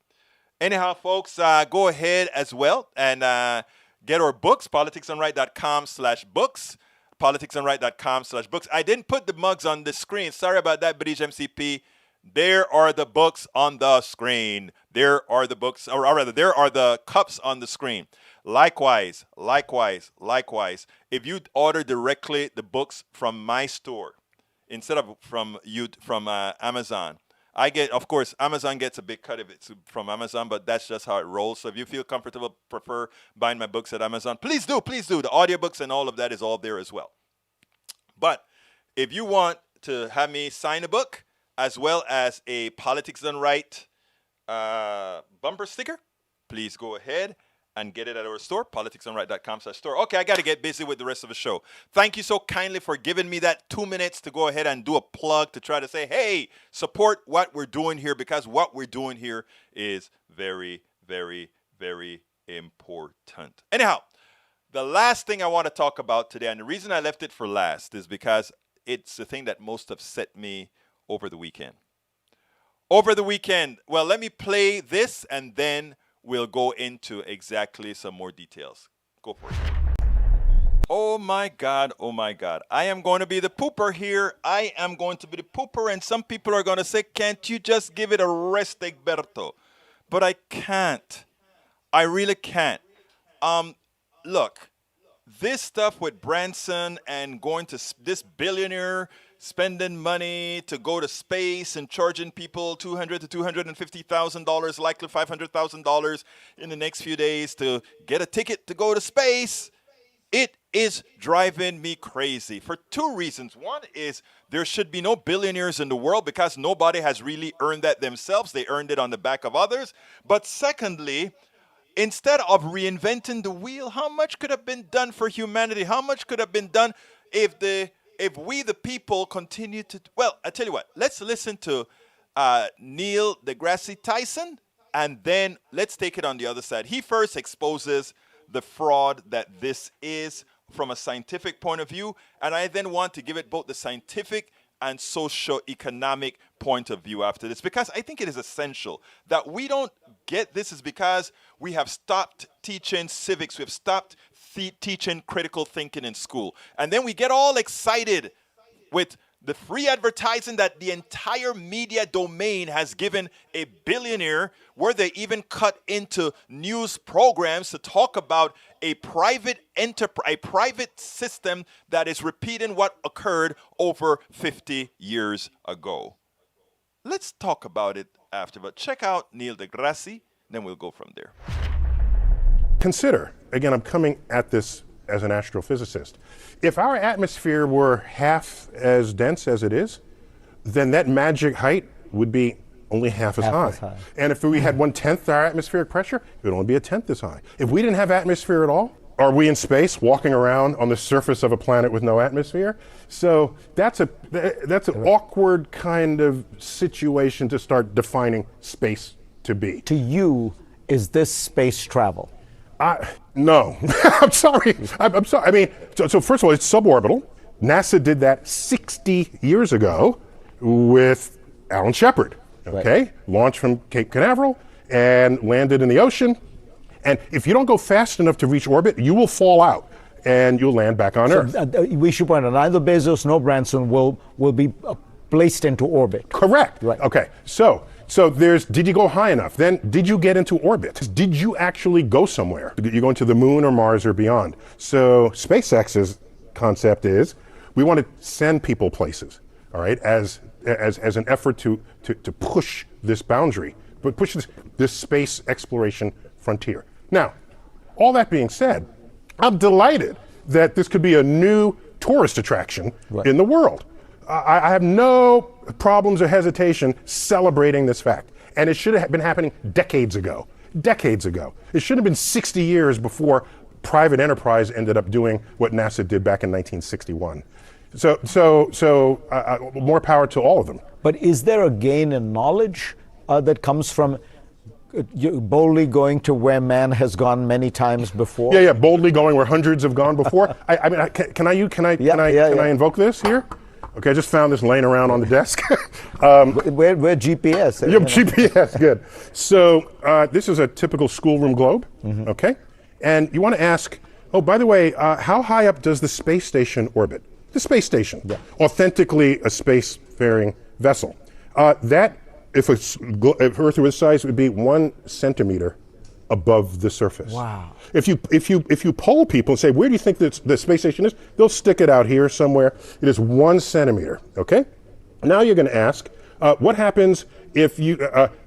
Anyhow, folks, go ahead as well and get our books, politicsdoneright.com/books, politicsdoneright.com/books. I didn't put the mugs on the screen. Sorry about that, British MCP. There are the books on the screen. There are the books, or rather, there are the cups on the screen. Likewise, if you order directly the books from my store instead of from Amazon, I get, of course, Amazon gets a big cut if it's from Amazon, but that's just how it rolls. So if you feel comfortable, prefer buying my books at Amazon, please do. The audiobooks and all of that is all there as well. But if you want to have me sign a book as well as a Politics Done Right bumper sticker, please go ahead and get it at our store, politicsdoneright.com/store. Okay, I got to get busy with the rest of the show. Thank you so kindly for giving me that 2 minutes to go ahead and do a plug to try to say, hey, support what we're doing here, because what we're doing here is very, very, very important. Anyhow, the last thing I want to talk about today, and the reason I left it for last is because it's the thing that most upset me over the weekend. Well, let me play this and then we'll go into exactly some more details. Go for it. Oh my God, oh my God. I am going to be the pooper here. I am going to be the pooper, and some people are going to say, can't you just give it a rest, Egberto? But I can't. I really can't. Look, this stuff with Branson and going to this billionaire spending money to go to space and charging people $200,000 to $250,000, likely $500,000 in the next few days to get a ticket to go to space, it is driving me crazy for two reasons. One is there should be no billionaires in the world because nobody has really earned that themselves. They earned it on the back of others. But secondly, instead of reinventing the wheel, how much could have been done for humanity? How much could have been done if we, the people, continue to... Well, I tell you what, let's listen to Neil deGrasse Tyson, and then let's take it on the other side. He first exposes the fraud that this is from a scientific point of view, and I then want to give it both the scientific and socio-economic point of view after this, because I think it is essential that we don't get this is because we have stopped teaching civics, we have stopped teaching critical thinking in school, and then we get all excited with the free advertising that the entire media domain has given a billionaire, where they even cut into news programs to talk about a private system that is repeating what occurred over 50 years ago. Let's talk about it after, but check out Neil deGrasse, then we'll go from there.
Consider, again, I'm coming at this as an astrophysicist. If our atmosphere were half as dense as it is, then that magic height would be only half as high. And if we had 1/10 our atmospheric pressure, it would only be 1/10 as high. If we didn't have atmosphere at all, are we in space walking around on the surface of a planet with no atmosphere? So that's an awkward kind of situation to start defining space to be.
To you, is this space travel?
No, I'm sorry. I'm sorry. I mean, so first of all, it's suborbital. NASA did that 60 years ago with Alan Shepard. Okay, right. Launched from Cape Canaveral and landed in the ocean. And if you don't go fast enough to reach orbit, you will fall out and you'll land back on Earth.
We should point out neither Bezos nor Branson will be placed into orbit.
Correct.
Right.
Okay. So there's, did you go high enough? Then did you get into orbit? Did you actually go somewhere? You're going to the moon or Mars or beyond. So SpaceX's concept is we want to send people places, all right, as an effort to push this boundary, but push this space exploration frontier. Now, all that being said, I'm delighted that this could be a new tourist attraction in the world. I have no problems or hesitation celebrating this fact. And it should have been happening decades ago. Decades ago. It should have been 60 years before private enterprise ended up doing what NASA did back in 1961. So more power to all of them.
But is there a gain in knowledge that comes from boldly going to where man has gone many times before?
Yeah, boldly going where hundreds have gone before. I mean, can I invoke this here? Okay, I just found this laying around on the desk.
Where GPS?
Yeah, GPS, good. So this is a typical schoolroom globe, okay? And you want to ask, oh, by the way, how high up does the space station orbit? The space station, authentically a spacefaring vessel. That, if Earth were this size, would be 1 centimeter above the surface.
Wow.
If you poll people and say, where do you think the space station is? They'll stick it out here somewhere. It is 1 centimeter, okay? Now you're going to ask, what happens if you,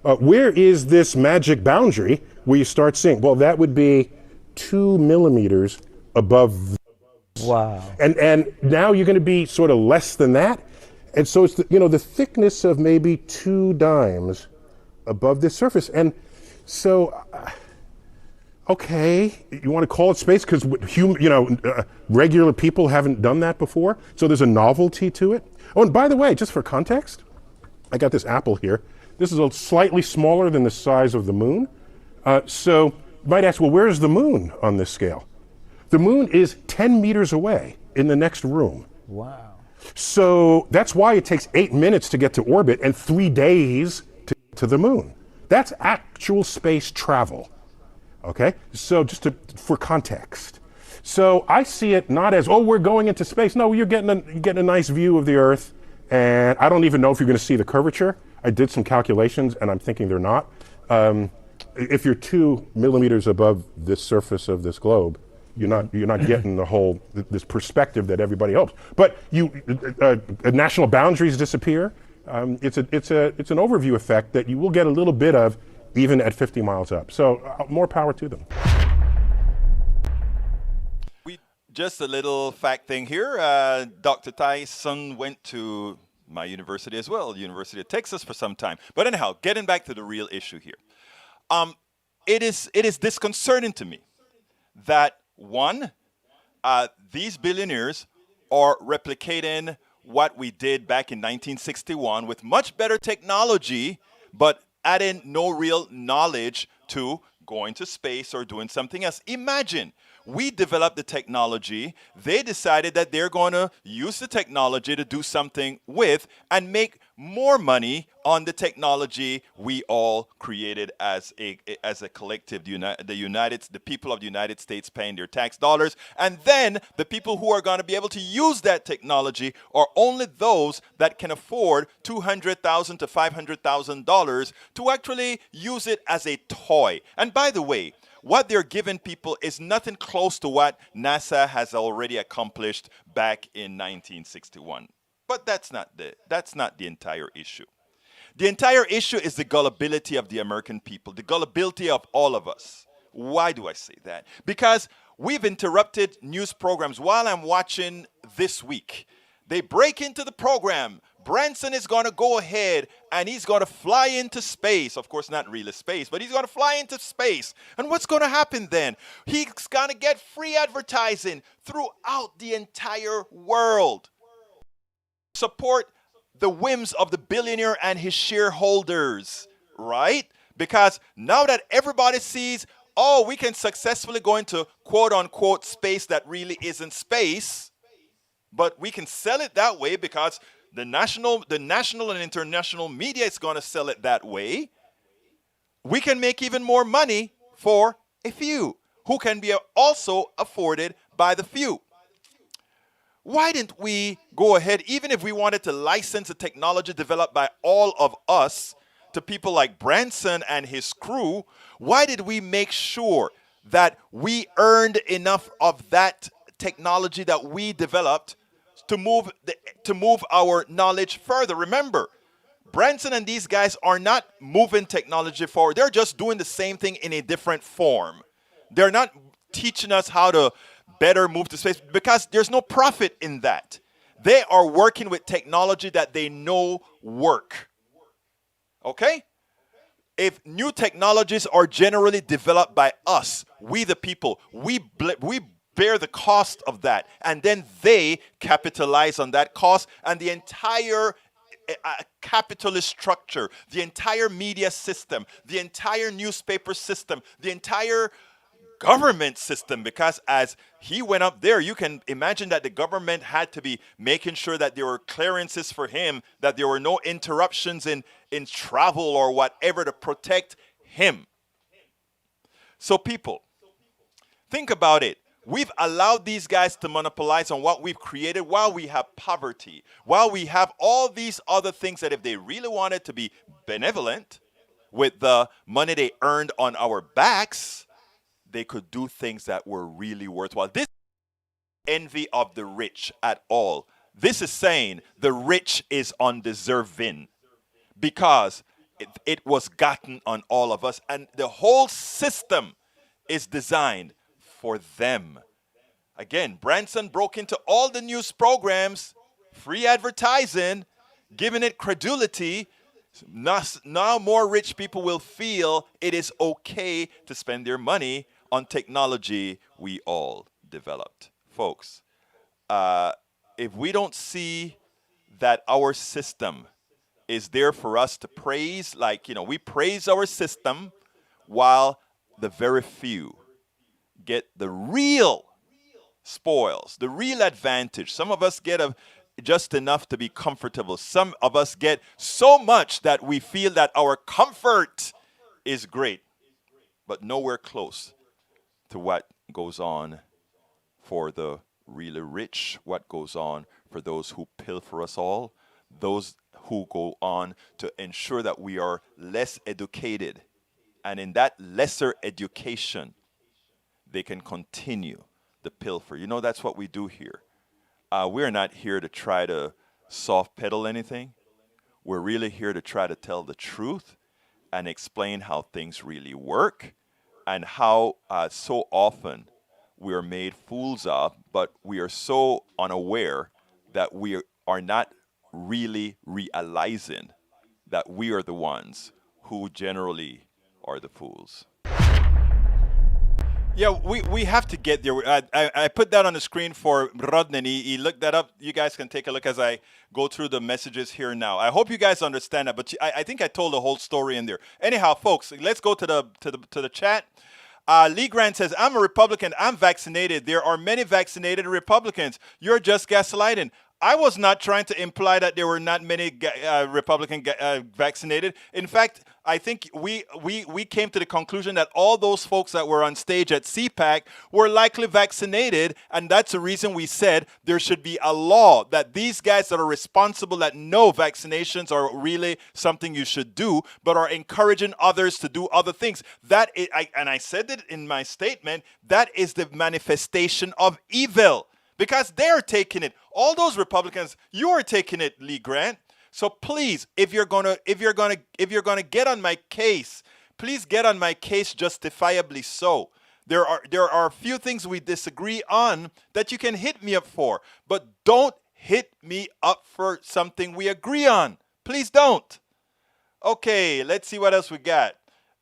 where is this magic boundary where you start seeing? Well, that would be 2 millimeters above.
Wow.
And now you're going to be sort of less than that. And so it's the thickness of maybe 2 dimes above the surface. And so, okay, you want to call it space because regular people haven't done that before. So there's a novelty to it. Oh, and by the way, just for context, I got this apple here. This is slightly smaller than the size of the moon. So you might ask, well, where's the moon on this scale? The moon is 10 meters away in the next room.
Wow.
So that's why it takes 8 minutes to get to orbit and 3 days to the moon. That's actual space travel. Okay? So just for context. So I see it not as, oh, we're going into space. No, you're getting a nice view of the Earth, and I don't even know if you're going to see the curvature. I did some calculations, and I'm thinking they're not. If you're 2 millimeters above the surface of this globe, you're not getting the whole this perspective that everybody hopes. But national boundaries disappear. It's an overview effect that you will get a little bit of even at 50 miles up. So more power to them.
Just a little fact thing here. Dr. Tyson went to my university as well, University of Texas, for some time. But anyhow, getting back to the real issue here. It is disconcerting to me that, one, these billionaires are replicating what we did back in 1961 with much better technology, but adding no real knowledge to going to space or doing something else. Imagine, we developed the technology, they decided that they're going to use the technology to do something with and make more money on the technology we all created as a collective, the people of the United States paying their tax dollars. And then the people who are going to be able to use that technology are only those that can afford $200,000 to $500,000 to actually use it as a toy. And by the way, what they're giving people is nothing close to what NASA has already accomplished back in 1961. But that's not the entire issue. The entire issue is the gullibility of the American people, the gullibility of all of us. Why do I say that? Because we've interrupted news programs while I'm watching This Week. They break into the program. Branson is going to go ahead and he's going to fly into space. Of course, not really space, but he's going to fly into space. And what's going to happen then? He's going to get free advertising throughout the entire world. Support the whims of the billionaire and his shareholders, right? Because now that everybody sees, oh, we can successfully go into quote-unquote space that really isn't space, but we can sell it that way because the national and international media is going to sell it that way. We can make even more money for a few who can be also afforded by the few. Why didn't we go ahead, even if we wanted to license a technology developed by all of us to people like Branson and his crew, why did we make sure that we earned enough of that technology that we developed to move our knowledge further? Remember, Branson and these guys are not moving technology forward. They're just doing the same thing in a different form. They're not teaching us how to better move to space because there's no profit in that. They are working with technology that they know work. Okay? If new technologies are generally developed by us, we the people, we bear the cost of that, and then they capitalize on that cost, and the entire capitalist structure, the entire media system, the entire newspaper system, the entire government system, because as he went up there, you can imagine that the government had to be making sure that there were clearances for him, that there were no interruptions in travel or whatever to protect him. So people, think about it. We've allowed these guys to monopolize on what we've created while we have poverty, while we have all these other things that if they really wanted to be benevolent with the money they earned on our backs, they could do things that were really worthwhile. This is envy of the rich at all. This is saying the rich is undeserving because it was gotten on all of us, and the whole system is designed for them. Again, Branson broke into all the news programs, free advertising, giving it credulity. Now more rich people will feel it is okay to spend their money on technology we all developed. Folks, if we don't see that our system is there for us to praise, like, we praise our system while the very few get the real spoils, the real advantage. Some of us get just enough to be comfortable. Some of us get so much that we feel that our comfort is great, but nowhere close to what goes on for the really rich, what goes on for those who pilfer us all, those who go on to ensure that we are less educated. And in that lesser education, they can continue the pilfer. You know, that's what we do here. We're not here to try to soft pedal anything. We're really here to try to tell the truth and explain how things really work and how so often we are made fools of, but we are so unaware that we are not really realizing that we are the ones who generally are the fools. Yeah, we have to get there. I put that on the screen for Rodney. He looked that up. You guys can take a look as I go through the messages here now. I hope you guys understand that, but I think I told the whole story in there. Anyhow, folks, let's go to the chat. Lee Grant says, I'm a Republican. I'm vaccinated. There are many vaccinated Republicans. You're just gaslighting. I was not trying to imply that there were not many Republican vaccinated. In fact, I think we came to the conclusion that all those folks that were on stage at CPAC were likely vaccinated, and that's the reason we said there should be a law that these guys that are responsible, that know vaccinations are really something you should do, but are encouraging others to do other things. That is, and I said it in my statement, that is the manifestation of evil. Because they're taking it. All those Republicans, you are taking it, Lee Grant. So please, if you're gonna get on my case, please get on my case justifiably so. There are a few things we disagree on that you can hit me up for, but don't hit me up for something we agree on. Please don't. Okay, let's see what else we got.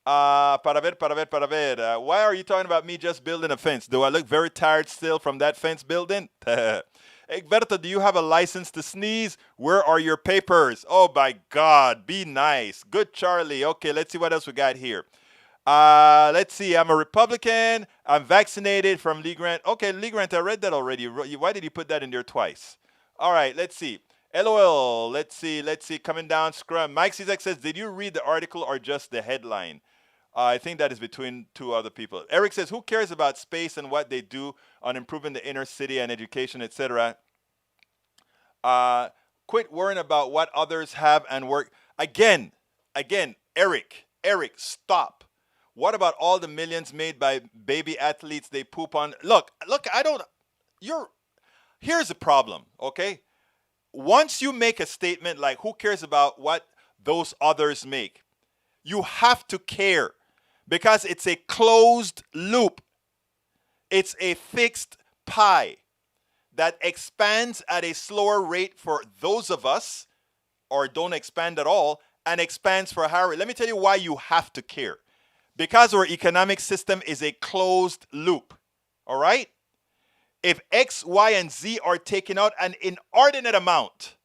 Para ver. Why are you talking about me just building a fence? Do I look very tired still from that fence building? Egberto, do you have a license to sneeze? Where are your papers? Oh my God, be nice. Good, Charlie. Okay, let's see what else we got here. Let's see. I'm a Republican. I'm vaccinated from Lee Grant. Okay, Lee Grant, I read that already. Why did you put that in there twice? All right, let's see. LOL. Let's see. Coming down, Scrum. Mike Cizek says, did you read the article or just the headline? I think that is between two other people. Eric says, who cares about space and what they do on improving the inner city and education, etc.? Quit worrying about what others have and work. Again, Eric, stop. What about all the millions made by baby athletes they poop on? Look, here's the problem, okay? Once you make a statement like, who cares about what those others make? You have to care. Because it's a closed loop. It's a fixed pie that expands at a slower rate for those of us, or don't expand at all, and expands for a higher rate. Let me tell you why you have to care. Because our economic system is a closed loop. All right? If X, Y, and Z are taking out an inordinate amount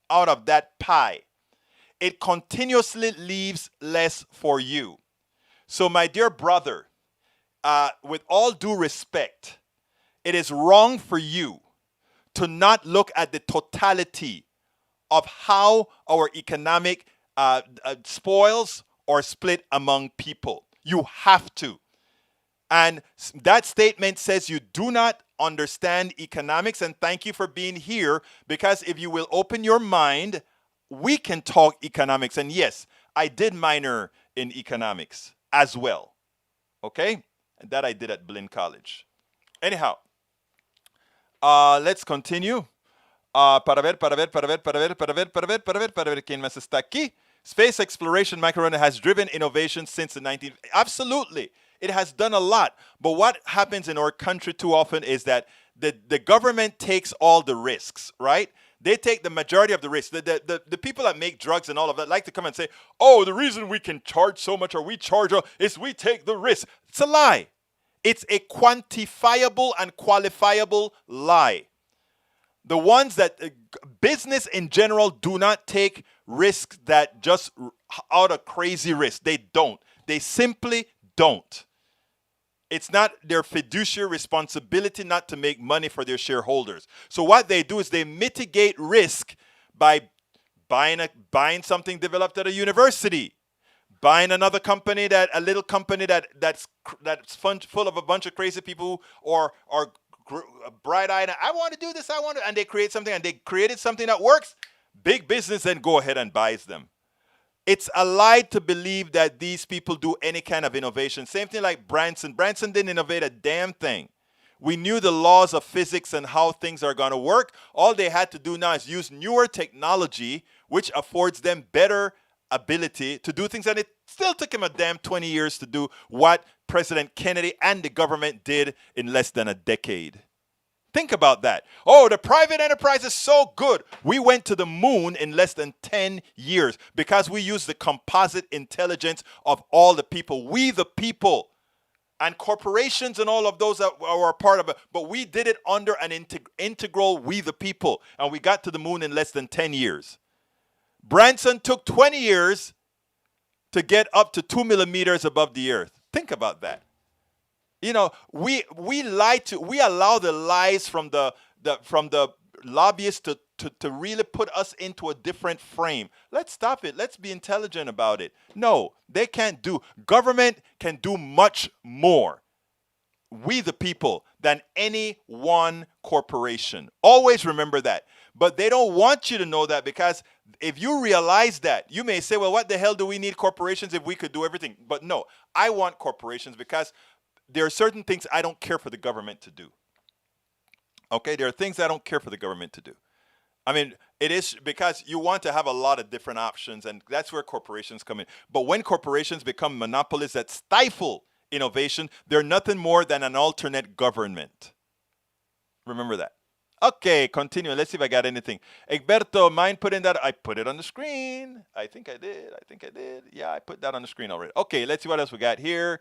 out of that pie, it continuously leaves less for you. So, my dear brother, with all due respect, it is wrong for you to not look at the totality of how our economic spoils are split among people. You have to. And that statement says you do not understand economics, and thank you for being here, because if you will open your mind, we can talk economics. And yes, I did minor in economics as well. Okay? And that I did at Blinn College. Anyhow, let's continue. Para ver, ¿quién más está aquí? Space exploration macaroni has driven innovation since the 19th. Absolutely. It has done a lot. But what happens in our country too often is that the government takes all the risks, right? They take the majority of the risk. The people that make drugs and all of that like to come and say, oh, the reason we can charge so much or we charge is we take the risk. It's a lie. It's a quantifiable and qualifiable lie. The ones that business in general do not take risks that just out of crazy risk. They don't. They simply don't. It's not their fiduciary responsibility not to make money for their shareholders. So what they do is they mitigate risk by buying something developed at a university, buying another company, a little company that's full of a bunch of crazy people or bright-eyed, I want to do this, and they create something, and they created something that works, big business then go ahead and buys them. It's a lie to believe that these people do any kind of innovation. Same thing like Branson. Branson didn't innovate a damn thing. We knew the laws of physics and how things are going to work. All they had to do now is use newer technology, which affords them better ability to do things. And it still took him a damn 20 years to do what President Kennedy and the government did in less than a decade. Think about that. Oh, the private enterprise is so good. We went to the moon in less than 10 years because we used the composite intelligence of all the people. We the people. And corporations and all of those that were a part of it. But we did it under an integral we the people. And we got to the moon in less than 10 years. Branson took 20 years to get up to 2 millimeters above the earth. Think about that. You know, we allow the lies from the lobbyists to really put us into a different frame. Let's stop it. Let's be intelligent about it. No, they can't do. Government can do much more. We the people than any one corporation. Always remember that. But they don't want you to know that, because if you realize that, you may say, well, what the hell do we need corporations if we could do everything? But no, I want corporations because there are certain things I don't care for the government to do. Okay, there are things I don't care for the government to do. I mean, it is because you want to have a lot of different options, and that's where corporations come in. But when corporations become monopolies that stifle innovation, they're nothing more than an alternate government. Remember that. Okay, continue. Let's see if I got anything. Egberto, mind putting that? I put it on the screen. I think I did. Yeah, I put that on the screen already. Okay, let's see what else we got here.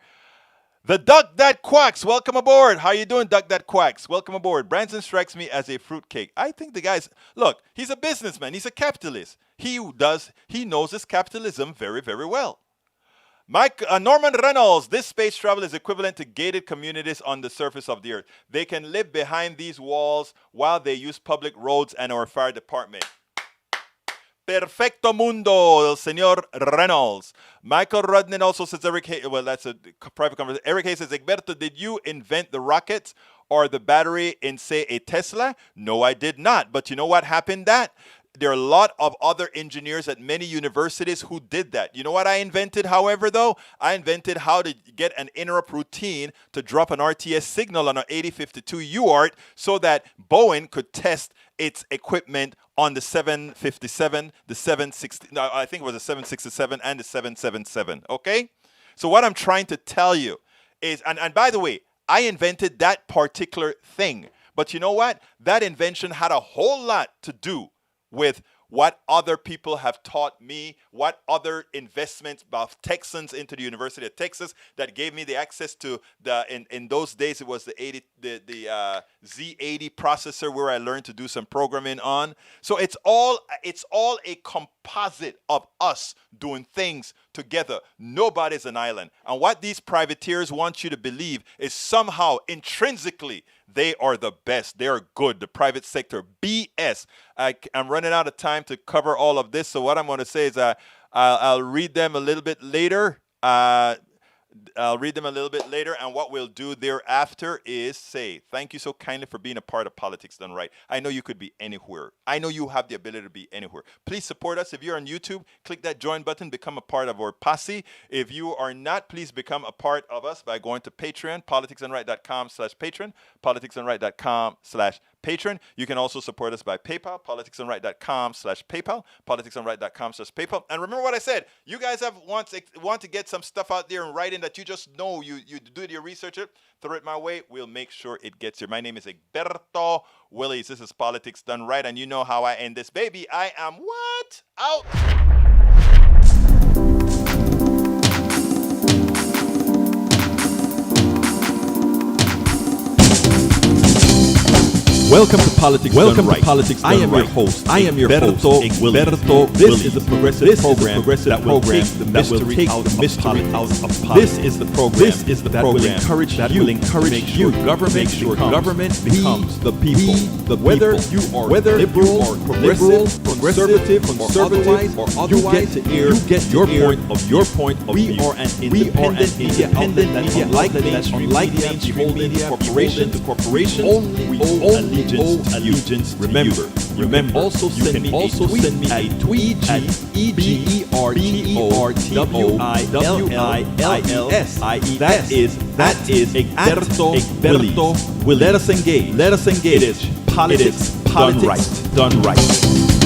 The Duck That Quacks, welcome aboard. How you doing, Duck That Quacks? Welcome aboard. Branson strikes me as a fruitcake. I think the guy's, look, he's a businessman. He's a capitalist. He knows his capitalism very, very well. Norman Reynolds, this space travel is equivalent to gated communities on the surface of the earth. They can live behind these walls while they use public roads and our fire department. Perfecto mundo, el señor Reynolds. Michael Rudnin also says, well, that's a private conversation. Eric Hayes says, Egberto, did you invent the rockets or the battery in, say, a Tesla? No, I did not. But you know what happened that? There are a lot of other engineers at many universities who did that. You know what I invented, however, though? I invented how to get an interrupt routine to drop an RTS signal on an 8052 UART so that Boeing could test its equipment on the 757, the 760, no, I think it was the 767 and the 777, okay? So what I'm trying to tell you is, and by the way, I invented that particular thing. But you know what? That invention had a whole lot to do with what other people have taught me, what other investments of Texans into the University of Texas that gave me the access to the, in those days it was the Z80 processor where I learned to do some programming on. So it's all a composite of us doing things together. Nobody's an island. And what these privateers want you to believe is somehow intrinsically they are the best. They are good. The private sector. BS. I'm running out of time to cover all of this. So what I'm going to say is I'll read them a little bit later. And what we'll do thereafter is say, thank you so kindly for being a part of Politics Done Right. I know you could be anywhere. I know you have the ability to be anywhere. Please support us. If you're on YouTube, click that join button, become a part of our posse. If you are not, please become a part of us by going to Patreon, politicsdoneright.com/patron, politicsdoneright.com/patron. You can also support us by PayPal, politicsdoneright.com/PayPal, politicsdoneright.com/PayPal. And remember what I said. You guys want to get some stuff out there and write in that you just know, you do your research, throw it my way. We'll make sure it gets here. My name is Egberto Willies. This is Politics Done Right, and you know how I end this, baby. I am what? Out.
Welcome to Politics Done Right. I am your host. Egberto. This is a progressive program that will take the mystery out of politics. This is the program that will encourage you to government becomes the people. Whether you are liberal, progressive, conservative, or otherwise, you get your point of view. We are an independent media outlet that, unlike mainstream media, corporations, we owe allegiance. Remember. You can also send me a tweet at EGBERTOWILLIES. That is Egberto Willies. Let us engage. It is politics done right.